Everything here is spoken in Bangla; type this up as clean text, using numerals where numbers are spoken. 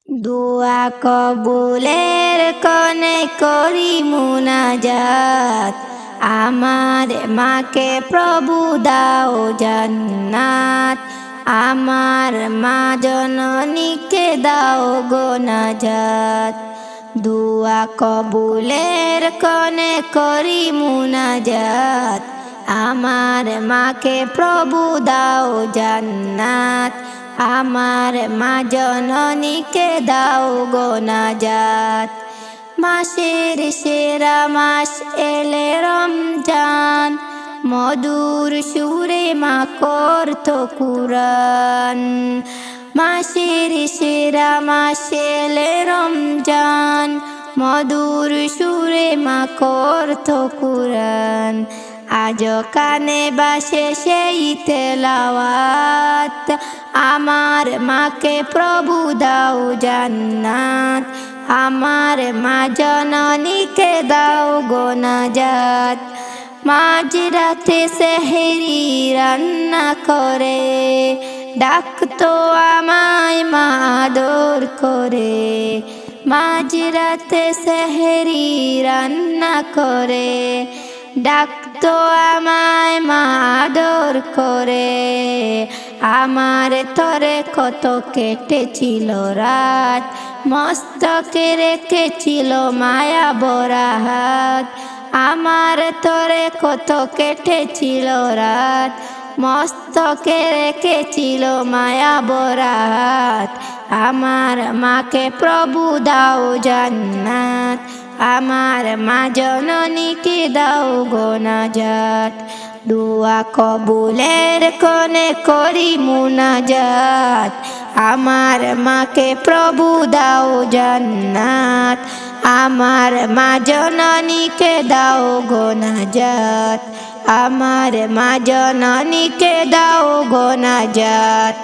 দোয়া কবুলের কনে করি মুনাজাত, আমার মাকে প্রভু দাও জান্নাত, আমার মা জননীকে দাও গো নাজাত। দোয়া কবুলের কনে করি মুনাজাত, আমার মাকে প্রভু দাও জান্নাত, আমার মা জননীকে দাও গো নাজাত। মাসের সেরা মাস এলে রমজান, মধুর সুরে মা করতো কুরআন। মাসের সেরা মাস এলে রমজান, মধুর সুরে মা করতো কুরআন। আজ কানে বাসে সেই তেলাওয়াত, আমার মাকে প্রভু দাও জান্নাত, আমার মা জননীকে দাও গো নাজাত। মাঝরাতে সেহরি রান্না করে ডাকতো আমায় মা আদর করে, মাঝরাতে সেহরি রান্না করে ডাকতো আমায় মা আদর করে। আমার তরে কত কেটেছিল রাত, মস্তকে রেখেছিল মায়া ভরা হাত। আমার তরে কত কেটেছিল রাত, মস্তকে রেখেছিল মায়া ভরা হাত। আমার মাকে প্রভু দাও জান্নাত, আমার মা জননীকে দাও গো নাজাত। দোয়া কবুলের কনে করি মুনাজাত, আমার মাকে প্রভু দাও জান্নাত, আমার মা জননীকে দাও গো নাজাত, আমার মা জননীকে দাও গো নাজাত।